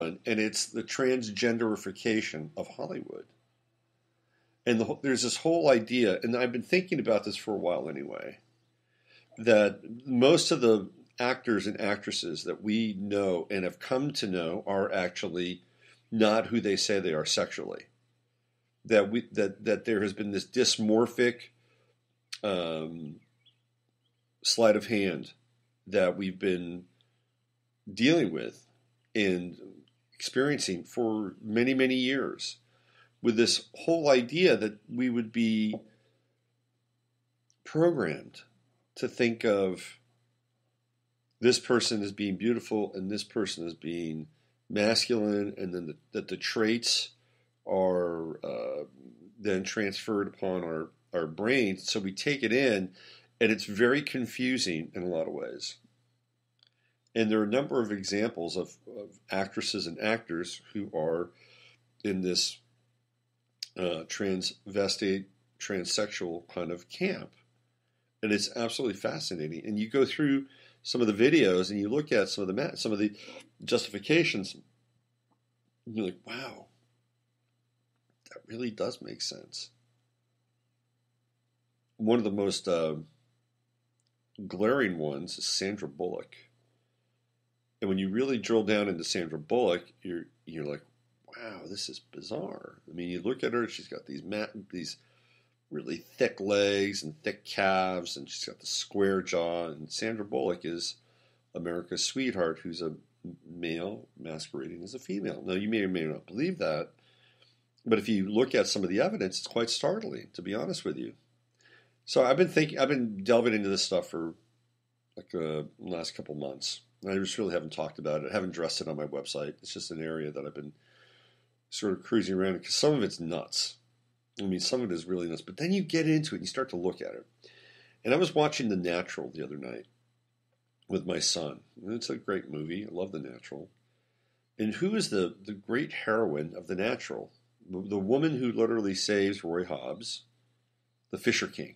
and it's the transgenderification of Hollywood. And there's this whole idea, and I've been thinking about this for a while anyway, that most of the actors and actresses that we know and have come to know are actually not who they say they are sexually. That there has been this dysmorphic sleight of hand that we've been dealing with and experiencing for many, many years, with this whole idea that we would be programmed to think of this person as being beautiful and this person as being masculine, and then that the traits are then transferred upon our brains. So we take it in, and it's very confusing in a lot of ways. And there are a number of examples of actresses and actors who are in this transvestite, transsexual kind of camp. And it's absolutely fascinating. And you go through some of the videos and you look at some of the justifications, and you're like, wow, that really does make sense. One of the most glaring ones is Sandra Bullock. And when you really drill down into Sandra Bullock, you're like, wow, this is bizarre. I mean, you look at her; she's got these really thick legs and thick calves, and she's got the square jaw. And Sandra Bullock is America's sweetheart, who's a male masquerading as a female. Now, you may or may not believe that, but if you look at some of the evidence, it's quite startling, to be honest with you. So I've been delving into this stuff for like the last couple months. I just really haven't talked about it. I haven't addressed it on my website. It's just an area that I've been sort of cruising around, because some of it's nuts. I mean, some of it is really nuts. But then you get into it and you start to look at it. And I was watching The Natural the other night with my son. And it's a great movie. I love The Natural. And who is the great heroine of The Natural? The woman who literally saves Roy Hobbs, the Fisher King.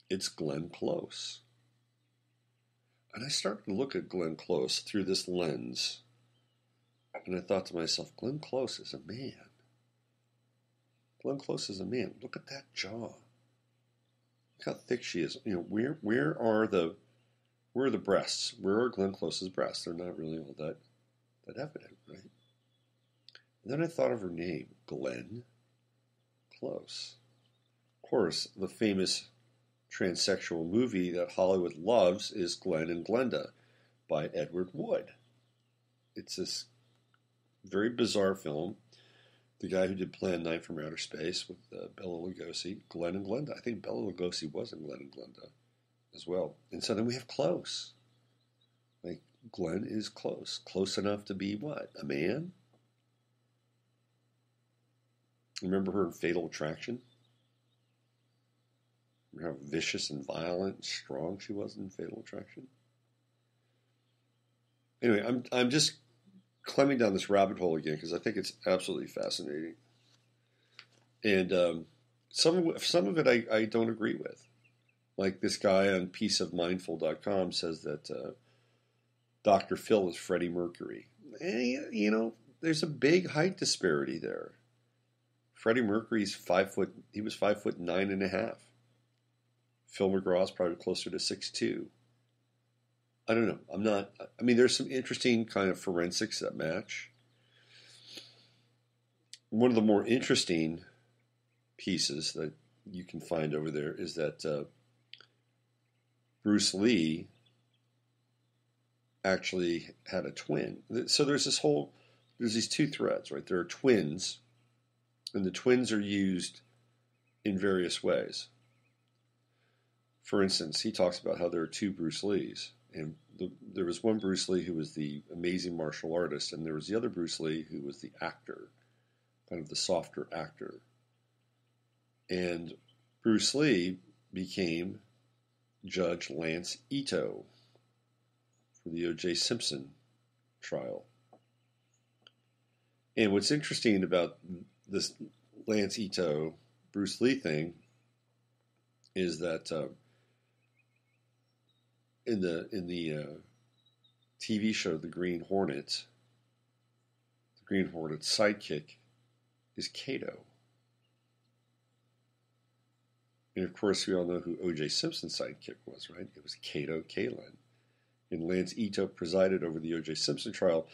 It's Glenn Close. And I started to look at Glenn Close through this lens. And I thought to myself, Glenn Close is a man. Glenn Close is a man. Look at that jaw. Look how thick she is. You know, where are the breasts? Where are Glenn Close's breasts? They're not really all that evident, right? And then I thought of her name, Glenn Close. Of course, the famous transsexual movie that Hollywood loves is Glenn and Glenda by Edward Wood. It's this very bizarre film. The guy who did Plan 9 from Outer Space with Bela Lugosi, Glenn and Glenda. I think Bela Lugosi was in Glenn and Glenda as well. And so then we have Close. Like, Glenn is close. Close enough to be what? A man? Remember her in Fatal Attraction? Remember how vicious and violent and strong she was in Fatal Attraction? Anyway, I'm just climbing down this rabbit hole again because I think it's absolutely fascinating. And some of it I don't agree with. Like this guy on peaceofmindful.com says that Dr. Phil is Freddie Mercury. And, you know, there's a big height disparity there. Freddie Mercury's 5 foot. He was 5'9.5". Phil McGraw's probably closer to 6'2". I don't know. I mean, there's some interesting kind of forensics that match. One of the more interesting pieces that you can find over there is that Bruce Lee actually had a twin. So there's these two threads, right? There are twins, and the twins are used in various ways. For instance, he talks about how there are two Bruce Lees. And there was one Bruce Lee who was the amazing martial artist, and there was the other Bruce Lee who was the actor, kind of the softer actor. And Bruce Lee became Judge Lance Ito for the O.J. Simpson trial. And what's interesting about this Lance Ito Bruce Lee thing is that in the TV show The Green Hornet, the Green Hornet's sidekick is Kato. And of course, we all know who O.J. Simpson's sidekick was, right? It was Kato Kaelin. And Lance Ito presided over the O.J. Simpson trial,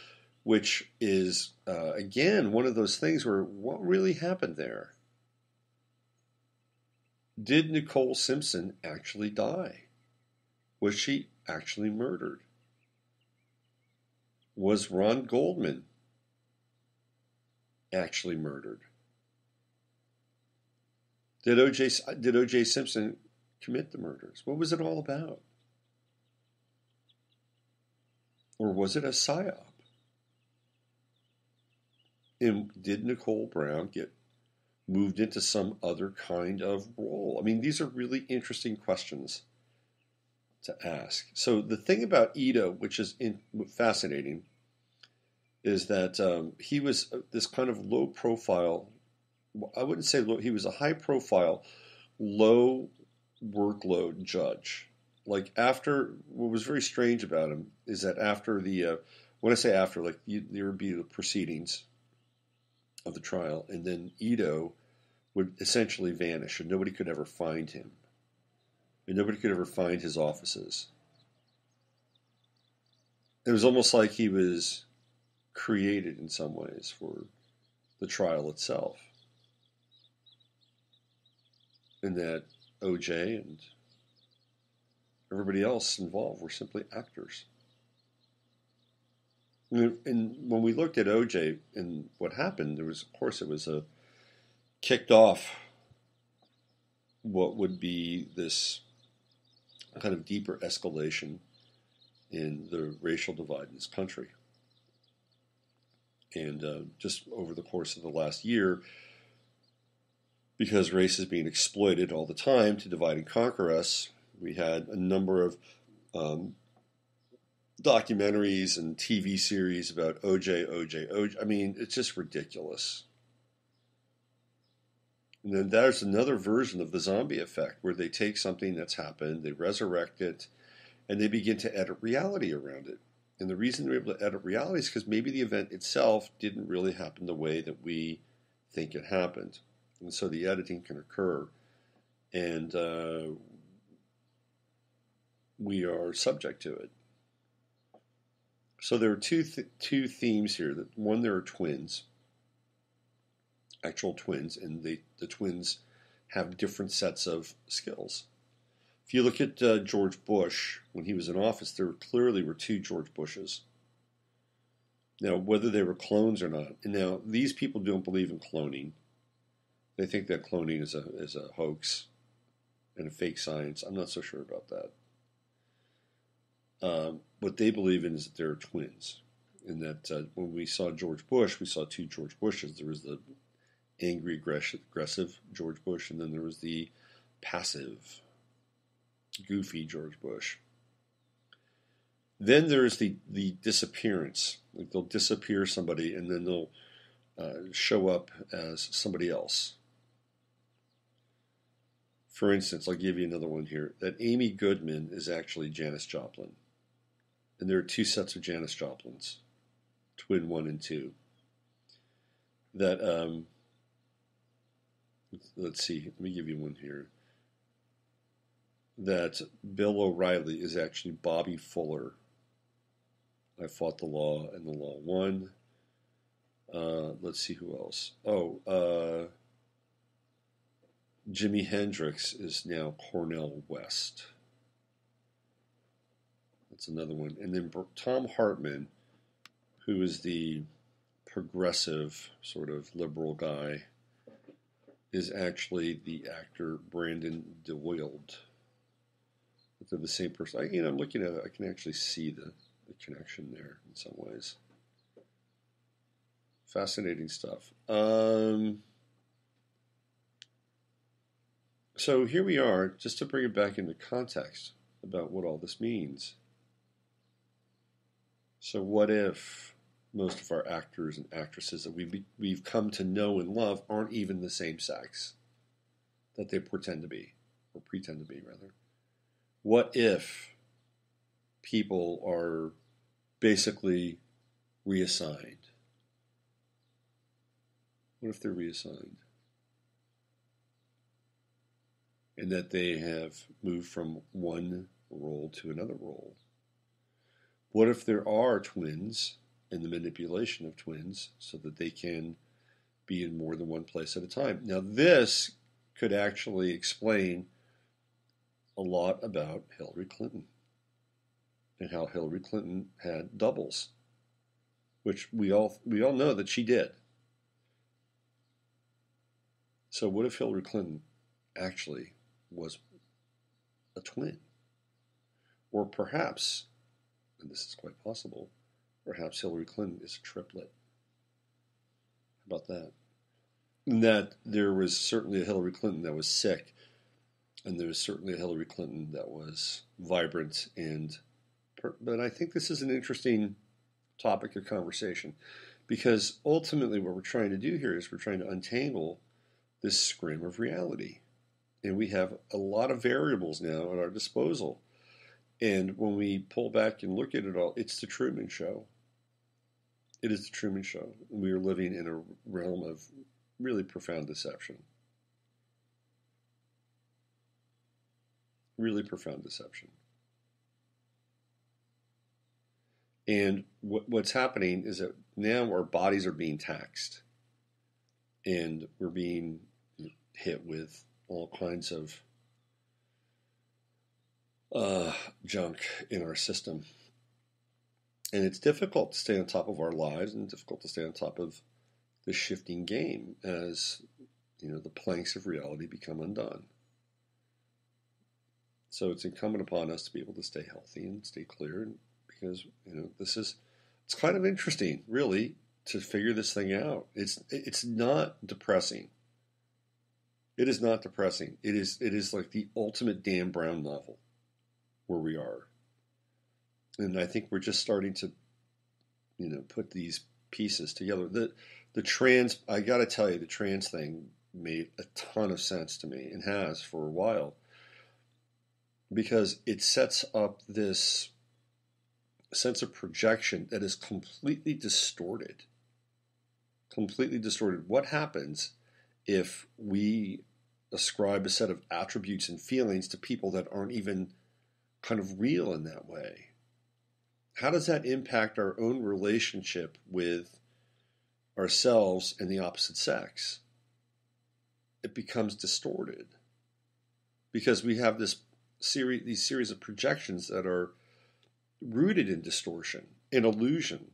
which is, again, one of those things where what really happened there? Did Nicole Simpson actually die? Was she actually murdered? Was Ron Goldman actually murdered? Did O.J. Simpson commit the murders? What was it all about? Or was it a psyop? And did Nicole Brown get moved into some other kind of role? I mean, these are really interesting questions to ask. So the thing about Ito, which is fascinating, is that he was this kind of low profile, I wouldn't say low, he was a high profile, low workload judge. Like after, what was very strange about him is that after when I say after, like there would be the proceedings of the trial, and then Ito would essentially vanish, and nobody could ever find him. And nobody could ever find his offices. It was almost like he was created in some ways for the trial itself. And that OJ and everybody else involved were simply actors. And when we looked at OJ and what happened, there was, of course, it was kicked off what would be this kind of deeper escalation in the racial divide in this country. And just over the course of the last year, because race is being exploited all the time to divide and conquer us, we had a number of documentaries and TV series about OJ. I mean, it's just ridiculous. And then there's another version of the zombie effect where they take something that's happened, they resurrect it, and they begin to edit reality around it. And the reason they're able to edit reality is because maybe the event itself didn't really happen the way that we think it happened. And so the editing can occur. And we are subject to it. So there are two themes here. One, there are twins, actual twins, and the twins have different sets of skills. If you look at George Bush, when he was in office, there clearly were two George Bushes. Now, whether they were clones or not, and now these people don't believe in cloning. They think that cloning is a hoax and a fake science. I'm not so sure about that. What they believe in is that they're twins, and that when we saw George Bush, we saw two George Bushes. There was the angry, aggressive George Bush, and then there was the passive, goofy George Bush. Then there's the disappearance. Like they'll disappear somebody, and then they'll show up as somebody else. For instance, I'll give you another one here. That Amy Goodman is actually Janis Joplin. And there are two sets of Janis Joplins, twin 1 and 2. That, let's see, let me give you one here. That Bill O'Reilly is actually Bobby Fuller. I Fought the Law and the Law Won. Let's see who else. Jimi Hendrix is now Cornel West. That's another one. And then Tom Hartman, who is the progressive sort of liberal guy, is actually the actor Brandon DeWild. They're the same person. I'm looking at it. I can actually see the connection there in some ways. Fascinating stuff. So here we are, just to bring it back into context about what all this means. So what if most of our actors and actresses that we've come to know and love aren't even the same sex that they pretend to be, or pretend to be, rather? What if people are basically reassigned? What if they're reassigned? And that they have moved from one role to another role? What if there are twins and the manipulation of twins so that they can be in more than one place at a time? Now, this could actually explain a lot about Hillary Clinton and how Hillary Clinton had doubles, which we all know that she did. So what if Hillary Clinton actually was a twin? Or perhaps, and this is quite possible, perhaps Hillary Clinton is a triplet. How about that? And that there was certainly a Hillary Clinton that was sick, and there was certainly a Hillary Clinton that was vibrant. But I think this is an interesting topic of conversation, because ultimately what we're trying to do here is we're trying to untangle this scrim of reality. And we have a lot of variables now at our disposal. And when we pull back and look at it all, it's the Truman Show. It is the Truman Show. We are living in a realm of really profound deception. Really profound deception. And what's happening is that now our bodies are being taxed. And we're being hit with all kinds of junk in our system. And it's difficult to stay on top of our lives and difficult to stay on top of the shifting game as, the planks of reality become undone. So it's incumbent upon us to be able to stay healthy and stay clear, because, it's kind of interesting, really, to figure this thing out. It's not depressing. It is not depressing. It is like the ultimate Dan Brown novel where we are. And I think we're just starting to, put these pieces together. I got to tell you, the trans thing made a ton of sense to me, and has for a while, because it sets up this sense of projection that is completely distorted. Completely distorted. What happens if we ascribe a set of attributes and feelings to people that aren't even kind of real in that way? How does that impact our own relationship with ourselves and the opposite sex? It becomes distorted because we have these series of projections that are rooted in distortion, in illusion.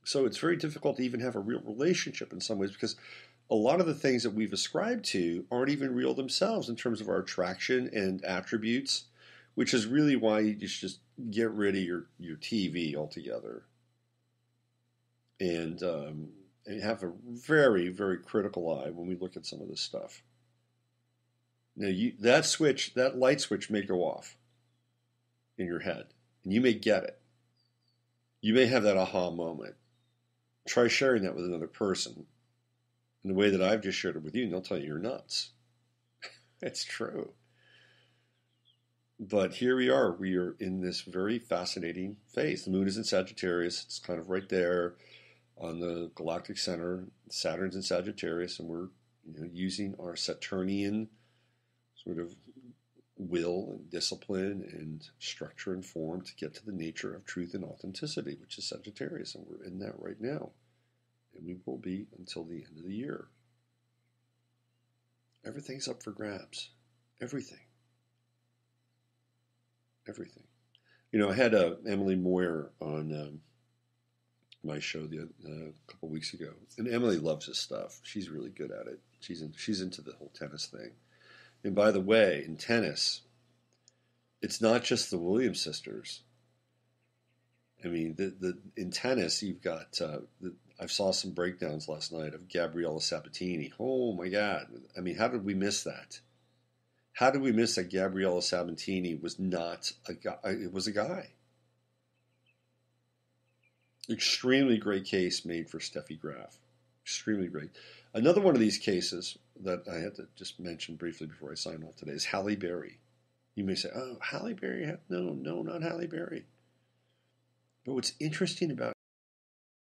So it's very difficult to even have a real relationship in some ways, because a lot of the things that we've ascribed to aren't even real themselves in terms of our attraction and attributes, which is really why you should just get rid of your TV altogether and have a very, very critical eye when we look at some of this stuff. Now, that light switch may go off in your head, and you may get it. You may have that aha moment. Try sharing that with another person in the way that I've just shared it with you, and they'll tell you you're nuts. It's true. But here we are. We are in this very fascinating phase. The moon is in Sagittarius. It's kind of right there on the galactic center. Saturn's in Sagittarius, and we're using our Saturnian sort of will and discipline and structure and form to get to the nature of truth and authenticity, which is Sagittarius, and we're in that right now. And we will be until the end of the year. Everything's up for grabs. Everything. I had Emily Moyer on my show a couple weeks ago, and Emily loves this stuff. She's really good at it. She's into the whole tennis thing. And by the way, in tennis, it's not just the Williams sisters. I mean, in tennis, you've got. I saw some breakdowns last night of Gabriella Sabatini. Oh my God! I mean, how did we miss that? How did we miss that Gabriella Sabatini was not a guy? It was a guy. Extremely great case made for Steffi Graf. Extremely great. Another one of these cases that I had to just mention briefly before I sign off today is Halle Berry. You may say, "Oh, Halle Berry?" No, not Halle Berry. But what's interesting about